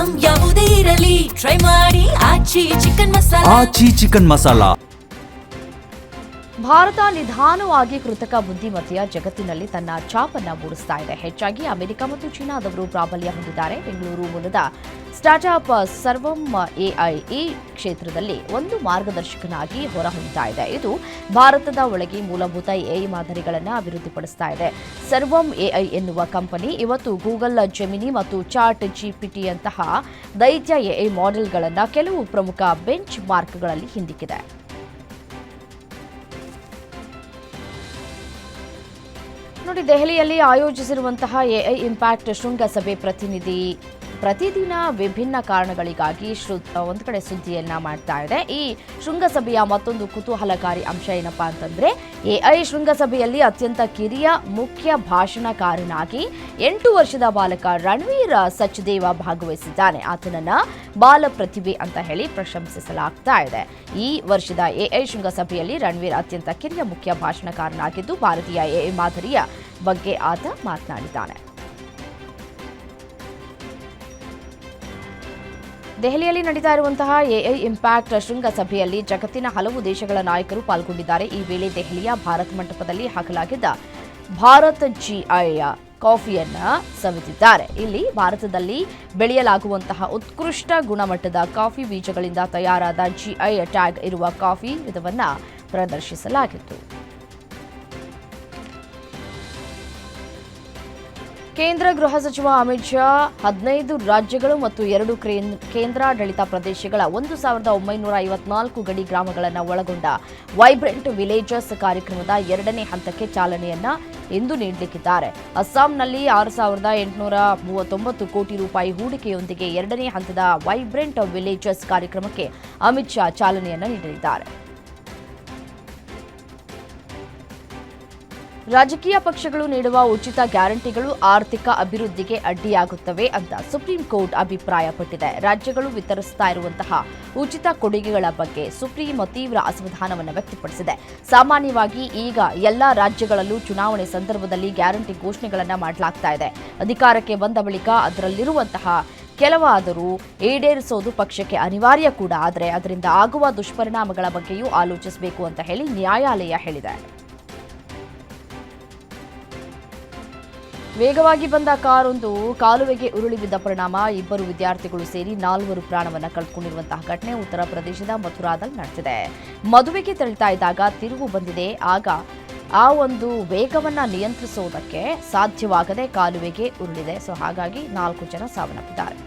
Item ಯಾವುದೇ ಇರಲಿ try ಮಾಡಿ ಆಚಿ ಚಿಕನ್ ಮಸಾಲಾ. ಭಾರತ ನಿಧಾನವಾಗಿ ಕೃತಕ ಬುದ್ಧಿಮತ್ತೆಯ ಜಗತ್ತಿನಲ್ಲಿ ತನ್ನ ಛಾಪನ್ನ ಮೂಡಿಸ್ತಾ ಇದೆ. ಹೆಚ್ಚಾಗಿ ಅಮೆರಿಕ ಮತ್ತು ಚೀನಾದವರು ಪ್ರಾಬಲ್ಯ ಹೊಂದಿದ್ದಾರೆ. ಬೆಂಗಳೂರು ಮೂಲದ ಸ್ಟಾರ್ಟ್ಅಪ್ ಸರ್ವಂ ಎಐ ಈ ಕ್ಷೇತ್ರದಲ್ಲಿ ಒಂದು ಮಾರ್ಗದರ್ಶಕನಾಗಿ ಹೊರಹೊಮ್ಮುತ್ತಾ ಇದೆ. ಇದು ಭಾರತದ ಒಳಗೆ ಮೂಲಭೂತ ಎಐ ಮಾದರಿಗಳನ್ನು ಅಭಿವೃದ್ಧಿಪಡಿಸ್ತಾ ಇದೆ. ಸರ್ವಂ ಎಐ ಎನ್ನುವ ಕಂಪನಿ ಇವತ್ತು ಗೂಗಲ್ ಜೆಮಿನಿ ಮತ್ತು ಚಾಟ್ ಜಿಪಿಟಿಯಂತಹ ದೈತ್ಯ ಎಐ ಮಾಡೆಲ್ಗಳನ್ನು ಕೆಲವು ಪ್ರಮುಖ ಬೆಂಚ್ ಮಾರ್ಕ್ಗಳಲ್ಲಿ ಹಿಂದಿಕ್ಕಿದೆ. ನೋಡಿ, ದೆಹಲಿಯಲ್ಲಿ ಆಯೋಜಿಸಿರುವಂತಹ ಎಐ ಇಂಪ್ಯಾಕ್ಟ್ ಶೃಂಗಸಭೆ ಪ್ರತಿದಿನ ವಿಭಿನ್ನ ಕಾರಣಗಳಿಗಾಗಿ ಒಂದು ಕಡೆ ಸುದ್ದಿಯನ್ನ ಮಾಡ್ತಾ ಇದೆ. ಈ ಶೃಂಗಸಭೆಯ ಮತ್ತೊಂದು ಕುತೂಹಲಕಾರಿ ಅಂಶ ಏನಪ್ಪಾ ಅಂತಂದ್ರೆ, ಎಐ ಶೃಂಗಸಭೆಯಲ್ಲಿ ಅತ್ಯಂತ ಕಿರಿಯ ಮುಖ್ಯ ಭಾಷಣಕಾರನಾಗಿ 8 ವರ್ಷದ ಬಾಲಕ ರಣವೀರ್ ಸಚ್ದೇವ ಭಾಗವಹಿಸಿದ್ದಾನೆ. ಆತನನ್ನ ಬಾಲ ಪ್ರತಿಭೆ ಅಂತ ಹೇಳಿ ಪ್ರಶಂಸಿಸಲಾಗ್ತಾ ಇದೆ. ಈ ವರ್ಷದ ಎಐ ಶೃಂಗಸಭೆಯಲ್ಲಿ ರಣವೀರ್ ಅತ್ಯಂತ ಕಿರಿಯ ಮುಖ್ಯ ಭಾಷಣಕಾರನಾಗಿದ್ದು ಭಾರತೀಯ ಎಐ ಮಾದರಿಯ ಬಗ್ಗೆ ಆತ ಮಾತನಾಡಿದ್ದಾನೆ. ದೆಹಲಿಯಲ್ಲಿ ನಡೀತಾ ಇರುವಂತಹ ಎಐ ಇಂಪ್ಯಾಕ್ಟ್ ಶೃಂಗಸಭೆಯಲ್ಲಿ ಜಗತ್ತಿನ ಹಲವು ದೇಶಗಳ ನಾಯಕರು ಪಾಲ್ಗೊಂಡಿದ್ದಾರೆ. ಈ ವೇಳೆ ದೆಹಲಿಯ ಭಾರತ್ ಮಂಟಪದಲ್ಲಿ ಹಾಕಲಾಗಿದ್ದ ಭಾರತ್ ಜಿಐ ಕಾಫಿಯನ್ನ ಸವಿದಿದ್ದಾರೆ. ಇಲ್ಲಿ ಭಾರತದಲ್ಲಿ ಬೆಳೆಯಲಾಗುವಂತಹ ಉತ್ಕೃಷ್ಟ ಗುಣಮಟ್ಟದ ಕಾಫಿ ಬೀಜಗಳಿಂದ ತಯಾರಾದ ಜಿಐ ಟ್ಯಾಗ್ ಇರುವ ಕಾಫಿ ವಿಧವನ್ನ ಪ್ರದರ್ಶಿಸಲಾಗಿತ್ತು. ಕೇಂದ್ರ ಗೃಹ ಸಚಿವ ಅಮಿತ್ ಶಾ 15 ರಾಜ್ಯಗಳು ಮತ್ತು 2 ಕೇಂದ್ರಾಡಳಿತ ಪ್ರದೇಶಗಳ 1954 ಗಡಿ ಗ್ರಾಮಗಳನ್ನು ಒಳಗೊಂಡ ವೈಬ್ರೆಂಟ್ ವಿಲೇಜಸ್ ಕಾರ್ಯಕ್ರಮದ 2ನೇ ಹಂತಕ್ಕೆ ಚಾಲನೆಯನ್ನ ಇಂದು ನೀಡಲಿದ್ದಾರೆ. ಅಸ್ಸಾಂನಲ್ಲಿ 6,839 ಕೋಟಿ ರೂಪಾಯಿ ಹೂಡಿಕೆಯೊಂದಿಗೆ 2ನೇ ಹಂತದ ವೈಬ್ರೆಂಟ್ ವಿಲೇಜಸ್ ಕಾರ್ಯಕ್ರಮಕ್ಕೆ ಅಮಿತ್ ಶಾ ಚಾಲನೆಯನ್ನ ನೀಡಲಿದ್ದಾರೆ. ರಾಜಕೀಯ ಪಕ್ಷಗಳು ನೀಡುವ ಉಚಿತ ಗ್ಯಾರಂಟಿಗಳು ಆರ್ಥಿಕ ಅಭಿವೃದ್ಧಿಗೆ ಅಡ್ಡಿಯಾಗುತ್ತವೆ ಅಂತ ಸುಪ್ರೀಂ ಕೋರ್ಟ್ ಅಭಿಪ್ರಾಯಪಟ್ಟಿದೆ. ರಾಜ್ಯಗಳು ವಿತರಿಸುತ್ತಾ ಇರುವಂತಹ ಉಚಿತ ಕೊಡುಗೆಗಳ ಬಗ್ಗೆ ಸುಪ್ರೀಂ ತೀವ್ರ ಅಸಮಾಧಾನವನ್ನು ವ್ಯಕ್ತಪಡಿಸಿದೆ. ಸಾಮಾನ್ಯವಾಗಿ ಈಗ ಎಲ್ಲಾ ರಾಜ್ಯಗಳಲ್ಲೂ ಚುನಾವಣೆ ಸಂದರ್ಭದಲ್ಲಿ ಗ್ಯಾರಂಟಿ ಘೋಷಣೆಗಳನ್ನು ಮಾಡಲಾಗ್ತಾ ಇದೆ. ಅಧಿಕಾರಕ್ಕೆ ಬಂದ ಬಳಿಕ ಅದರಲ್ಲಿರುವಂತಹ ಕೆಲವಾದರೂ ಈಡೇರಿಸೋದು ಪಕ್ಷಕ್ಕೆ ಅನಿವಾರ್ಯ ಕೂಡ. ಆದರೆ ಅದರಿಂದ ಆಗುವ ದುಷ್ಪರಿಣಾಮಗಳ ಬಗ್ಗೆಯೂ ಆಲೋಚಿಸಬೇಕು ಅಂತ ಹೇಳಿ ನ್ಯಾಯಾಲಯ ಹೇಳಿದೆ. ವೇಗವಾಗಿ ಬಂದ ಕಾರೊಂದು ಕಾಲುವೆಗೆ ಉರುಳಿ ಬಿದ್ದ ಪರಿಣಾಮ 2 ವಿದ್ಯಾರ್ಥಿಗಳು ಸೇರಿ 4 ಪ್ರಾಣವನ್ನು ಕಳೆದುಕೊಂಡಿರುವಂತಹ ಘಟನೆ ಉತ್ತರ ಪ್ರದೇಶದ ಮಥುರಾದಲ್ಲಿ ನಡೆದಿದೆ. ಮದುವೆಗೆ ತೆರಳುತ್ತಾ ಇದ್ದಾಗ ತಿರುವು ಬಂದಿದೆ. ಆಗ ಆ ಒಂದು ವೇಗವನ್ನು ನಿಯಂತ್ರಿಸುವುದಕ್ಕೆ ಸಾಧ್ಯವಾಗದೆ ಕಾಲುವೆಗೆ ಉರುಳಿದೆ. ಹಾಗಾಗಿ 4 ಜನ ಸಾವನ್ನಪ್ಪಿದ್ದಾರೆ.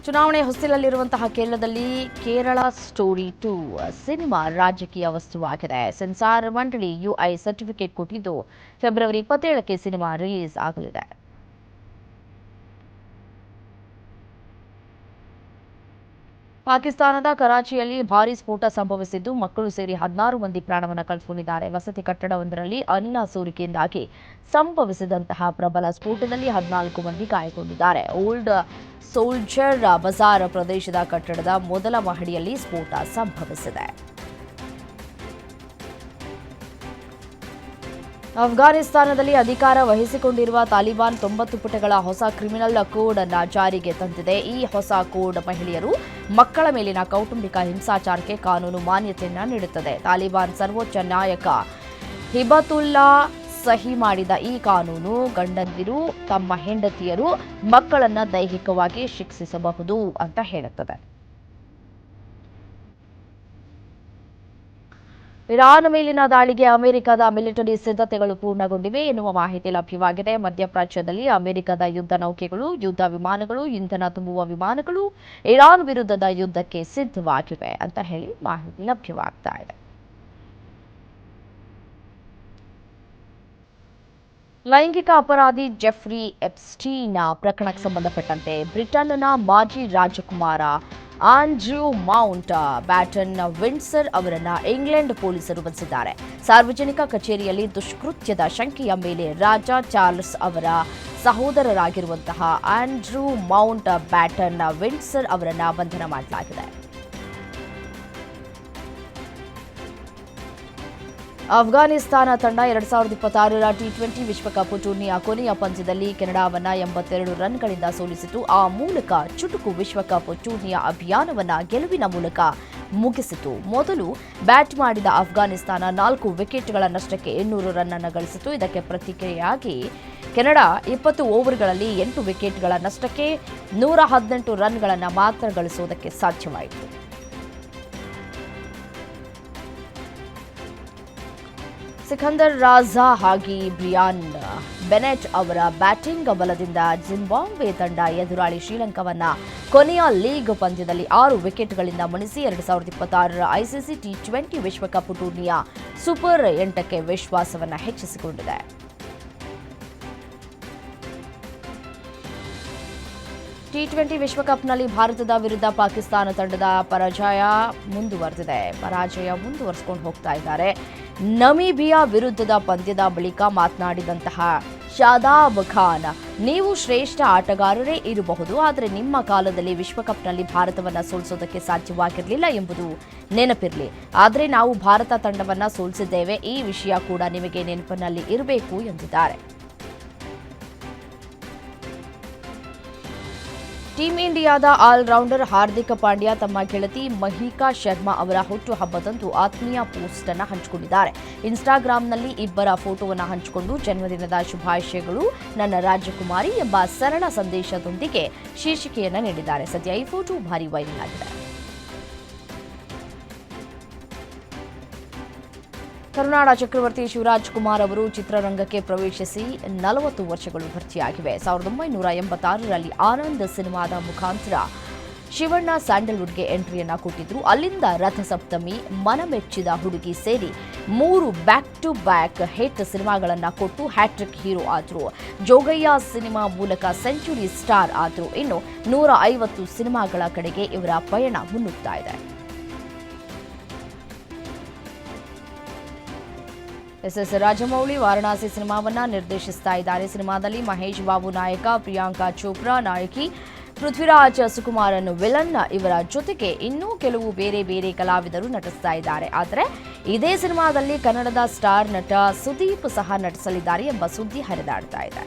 ಚುನಾವಣೆ ಹೊಸ್ತಿಲಲ್ಲಿರುವಂತಹ ಕೇರಳದಲ್ಲಿ ಕೇರಳ ಸ್ಟೋರಿ 2 ಸಿನಿಮಾ ರಾಜಕೀಯ ವಸ್ತುವಾಗಿದೆ. ಸೆನ್ಸಾರ್ ಮಂಡಳಿ ಯುಐ ಸರ್ಟಿಫಿಕೇಟ್ ಕೊಟ್ಟಿದ್ದು ಫೆಬ್ರವರಿ 27ಕ್ಕೆ ಸಿನಿಮಾ ರಿಲೀಸ್ ಆಗಲಿದೆ. ಪಾಕಿಸ್ತಾನದ ಕರಾಚಿಯಲ್ಲಿ ಭಾರೀ ಸ್ಫೋಟ ಸಂಭವಿಸಿದ್ದು ಮಕ್ಕಳು ಸೇರಿ 16 ಮಂದಿ ಪ್ರಾಣವನ್ನು ಕಳೆದುಕೊಂಡಿದ್ದಾರೆ. ವಸತಿ ಕಟ್ಟಡವೊಂದರಲ್ಲಿ ಅನಿಲ ಸೋರಿಕೆಯಿಂದಾಗಿ ಸಂಭವಿಸಿದಂತಹ ಪ್ರಬಲ ಸ್ಫೋಟದಲ್ಲಿ 14 ಮಂದಿ ಗಾಯಗೊಂಡಿದ್ದಾರೆ. ಓಲ್ಡ್ ಸೋಲ್ಜರ್ ಬಜಾರ್ ಪ್ರದೇಶದ ಕಟ್ಟಡದ ಮೊದಲ ಮಹಡಿಯಲ್ಲಿ ಸ್ಫೋಟ ಸಂಭವಿಸಿದೆ. ಅಫ್ಘಾನಿಸ್ತಾನದಲ್ಲಿ ಅಧಿಕಾರ ವಹಿಸಿಕೊಂಡಿರುವ ತಾಲಿಬಾನ್ 90 ಪುಟಗಳ ಹೊಸ ಕ್ರಿಮಿನಲ್ ಕೋಡ್ ಅನ್ನು ಜಾರಿಗೆ ತಂದಿದೆ. ಈ ಹೊಸ ಕೋಡ್ ಮಹಿಳೆಯರು, ಮಕ್ಕಳ ಮೇಲಿನ ಕೌಟುಂಬಿಕ ಹಿಂಸಾಚಾರಕ್ಕೆ ಕಾನೂನು ಮಾನ್ಯತೆಯನ್ನು ನೀಡುತ್ತದೆ. ತಾಲಿಬಾನ್ ಸರ್ವೋಚ್ಚ ನಾಯಕ ಹಿಬತುಲ್ಲಾ ಸಹಿ ಮಾಡಿದ ಈ ಕಾನೂನು ಗಂಡಂದಿರು ತಮ್ಮ ಹೆಂಡತಿಯರು, ಮಕ್ಕಳನ್ನ ದೈಹಿಕವಾಗಿ ಶಿಕ್ಷಿಸಬಹುದು ಅಂತ ಹೇಳುತ್ತದೆ. ಇರಾನ್ ಮೇಲಿನ ದಾಳಿಗೆ ಅಮೆರಿಕದ ಮಿಲಿಟರಿ ಸಿದ್ಧತೆಗಳು ಪೂರ್ಣಗೊಂಡಿವೆ ಎನ್ನುವ ಮಾಹಿತಿ ಲಭ್ಯವಾಗಿದೆ. ಮಧ್ಯಪ್ರಾಚ್ಯದಲ್ಲಿ ಅಮೆರಿಕದ ಯುದ್ಧ ನೌಕೆಗಳು, ಯುದ್ಧ ವಿಮಾನಗಳು, ಇಂಧನ ತುಂಬುವ ವಿಮಾನಗಳು ಇರಾನ್ ವಿರುದ್ಧದ ಯುದ್ಧಕ್ಕೆ ಸಿದ್ಧವಾಗಿವೆ ಅಂತ ಹೇಳಿ ಮಾಹಿತಿ ಲಭ್ಯವಾಗ್ತಾ ಇದೆ. ಲೈಂಗಿಕ ಅಪರಾಧಿ ಜೆಫ್ರಿ ಎಪ್ಸ್ಟೀನ್ ಪ್ರಕರಣಕ್ಕೆ ಸಂಬಂಧಪಟ್ಟಂತೆ ಬ್ರಿಟನ್ನ ಮಾಜಿ ರಾಜಕುಮಾರ ಆಂಡ್ರ್ಯೂ ಮೌಂಟ್ ಬ್ಯಾಟನ್ ವಿಂಡ್ಸರ್ ಅವರನ್ನು ಇಂಗ್ಲೆಂಡ್ ಪೊಲೀಸರು ಬಂಧಿಸಿದ್ದಾರೆ. ಸಾರ್ವಜನಿಕ ಕಚೇರಿಯಲ್ಲಿ ದುಷ್ಕೃತ್ಯದ ಶಂಕೆಯ ಮೇಲೆ ರಾಜ ಚಾರ್ಲ್ಸ್ ಅವರ ಸಹೋದರರಾಗಿರುವಂತಹ ಆಂಡ್ರ್ಯೂ ಮೌಂಟ್ ಬ್ಯಾಟನ್ ವಿಂಡ್ಸರ್ ಅವರನ್ನು ಬಂಧನ ಮಾಡಲಾಗಿದೆ. ಅಫ್ಘಾನಿಸ್ತಾನ ತಂಡ 2026ರ ಟಿ20 ವಿಶ್ವಕಪ್ ಟೂರ್ನಿಯ ಕೊನೆಯ ಪಂದ್ಯದಲ್ಲಿ ಕೆನಡಾವನ್ನ 82 ರನ್ಗಳಿಂದ ಸೋಲಿಸಿತು. ಆ ಮೂಲಕ ಚುಟುಕು ವಿಶ್ವಕಪ್ ಟೂರ್ನಿಯ ಅಭಿಯಾನವನ್ನ ಗೆಲುವಿನ ಮೂಲಕ ಮುಗಿಸಿತು. ಮೊದಲು ಬ್ಯಾಟ್ ಮಾಡಿದ ಅಫ್ಘಾನಿಸ್ತಾನ 4 ವಿಕೆಟ್ಗಳ ನಷ್ಟಕ್ಕೆ 200 ರನ್ ಅನ್ನು ಗಳಿಸಿತು. ಇದಕ್ಕೆ ಪ್ರತಿಕ್ರಿಯೆಯಾಗಿ ಕೆನಡಾ 20 ಓವರ್ಗಳಲ್ಲಿ 8 ವಿಕೆಟ್ಗಳ ನಷ್ಟಕ್ಕೆ 118 ರನ್ಗಳನ್ನು ಮಾತ್ರ ಗಳಿಸುವುದಕ್ಕೆ ಸಾಧ್ಯವಾಯಿತು. ಸಿಕಂದರ್ ರಾಜಾ ಹಾಗೆ ಬ್ರಿಯಾನ್ ಬೆನೆಟ್ ಅವರ ಬ್ಯಾಟಿಂಗ್ ಬಲದಿಂದ ಜಿಂಬಾಬ್ವೆ ತಂಡ ಎದುರಾಳಿ ಶ್ರೀಲಂಕಾವನ್ನ ಕೊನೆಯ ಲೀಗ್ ಪಂದ್ಯದಲ್ಲಿ 6 ವಿಕೆಟ್ಗಳಿಂದ ಮಣಿಸಿ 2026ರ ಐಸಿಸಿ ಟಿ20 ವಿಶ್ವಕಪ್ ಟೂರ್ನಿಯ ಸೂಪರ್ 8ಕ್ಕೆ ವಿಶ್ವಾಸವನ್ನು ಹೆಚ್ಚಿಸಿಕೊಂಡಿದೆ. ಟಿ20 ವಿಶ್ವಕಪ್ನಲ್ಲಿ ಭಾರತದ ವಿರುದ್ಧ ಪಾಕಿಸ್ತಾನ ತಂಡದ ಪರಾಜಯ ಮುಂದುವರಿಸಿಕೊಂಡು ಹೋಗ್ತಾ ಇದ್ದಾರೆ. ನಮೀಬಿಯಾ ವಿರುದ್ಧದ ಪಂದ್ಯದ ಬಳಿಕ ಮಾತನಾಡಿದಂತಹ ಶಾದಾಬ್ ಖಾನ್, ನೀವು ಶ್ರೇಷ್ಠ ಆಟಗಾರರೇ ಇರಬಹುದು, ಆದರೆ ನಿಮ್ಮ ಕಾಲದಲ್ಲಿ ವಿಶ್ವಕಪ್ನಲ್ಲಿ ಭಾರತವನ್ನು ಸೋಲಿಸೋದಕ್ಕೆ ಸಾಧ್ಯವಾಗಿರಲಿಲ್ಲ ಎಂಬುದು ನೆನಪಿರಲಿ. ಆದರೆ ನಾವು ಭಾರತ ತಂಡವನ್ನು ಸೋಲಿಸಿದ್ದೇವೆ, ಈ ವಿಷಯ ಕೂಡ ನಿಮಗೆ ನೆನಪಿನಲ್ಲಿ ಇರಬೇಕು ಎಂದಿದ್ದಾರೆ. ಟೀಂ ಇಂಡಿಯಾದ ಆಲ್ರೌಂಡರ್ ಹಾರ್ದಿಕ್ ಪಾಂಡ್ಯ ತಮ್ಮ ಗೆಳತಿ ಮಹಿಕಾ ಶರ್ಮಾ ಅವರ ಹುಟ್ಟುಹಬ್ಬದಂದು ಆತ್ಮೀಯ ಪೋಸ್ಟ್ ಅನ್ನು ಹಂಚಿಕೊಂಡಿದ್ದಾರೆ. ಇನ್ಸ್ಟಾಗ್ರಾಂನಲ್ಲಿ ಇಬ್ಬರ ಫೋಟೋವನ್ನು ಹಂಚಿಕೊಂಡು ಜನ್ಮದಿನದ ಶುಭಾಶಯಗಳು ನನ್ನ ರಾಜಕುಮಾರಿ ಎಂಬ ಸರಳ ಸಂದೇಶದೊಂದಿಗೆ ಶೀರ್ಷಿಕೆಯನ್ನು ನೀಡಿದ್ದಾರೆ. ಸದ್ಯ ಈ ಫೋಟೋ ಭಾರಿ ವೈರಲ್ ಆಗಿದೆ. ಕರುನಾಡ ಚಕ್ರವರ್ತಿ ಶಿವರಾಜ್ ಕುಮಾರ್ ಅವರು ಚಿತ್ರರಂಗಕ್ಕೆ ಪ್ರವೇಶಿಸಿ 40 ವರ್ಷಗಳು ಭರ್ತಿಯಾಗಿವೆ. 1986ರಲ್ಲಿ ಆನಂದ್ ಸಿನಿಮಾದ ಮುಖಾಂತರ ಶಿವಣ್ಣ ಸ್ಯಾಂಡಲ್ವುಡ್ಗೆ ಎಂಟ್ರಿಯನ್ನ ಕೊಟ್ಟಿದ್ರು. ಅಲ್ಲಿಂದ ರಥಸಪ್ತಮಿ, ಮನಮೆಚ್ಚಿದ ಹುಡುಗಿ ಸೇರಿ 3 ಬ್ಯಾಕ್ ಟು ಬ್ಯಾಕ್ ಹಿಟ್ ಸಿನಿಮಾಗಳನ್ನು ಕೊಟ್ಟು ಹ್ಯಾಟ್ರಿಕ್ ಹೀರೋ ಆದರು. ಜೋಗಯ್ಯ ಸಿನಿಮಾ ಮೂಲಕ ಸೆಂಚುರಿ ಸ್ಟಾರ್ ಆದರು. ಇನ್ನು 150 ಸಿನಿಮಾಗಳ ಕಡೆಗೆ ಇವರ ಪಯಣ ಮುನ್ನುಗ್ತಾ ಇದೆ. ಎಸ್ ರಾಜಮೌಳಿ ವಾರಣಾಸಿ ಸಿನಿಮಾವನ್ನ ನಿರ್ದೇಶಿಸ್ತಾ ಇದ್ದಾರೆ. ಸಿನಿಮಾದಲ್ಲಿ ಮಹೇಶ್ ಬಾಬು ನಾಯಕ, ಪ್ರಿಯಾಂಕಾ ಚೋಪ್ರಾ ನಾಯಕಿ, ಪೃಥ್ವಿರಾಜ್ ಸುಕುಮಾರನ್ ವಿಲನ್, ಇವರ ಜೊತೆಗೆ ಇನ್ನೂ ಕೆಲವು ಬೇರೆ ಬೇರೆ ಕಲಾವಿದರು ನಟಿಸ್ತಾ ಇದ್ದಾರೆ. ಆದರೆ ಇದೇ ಸಿನಿಮಾದಲ್ಲಿ ಕನ್ನಡದ ಸ್ಟಾರ್ ನಟ ಸುದೀಪ್ ಸಹ ನಟಿಸಲಿದ್ದಾರೆ ಎಂಬ ಸುದ್ದಿ ಹರಿದಾಡ್ತಾ ಇದೆ.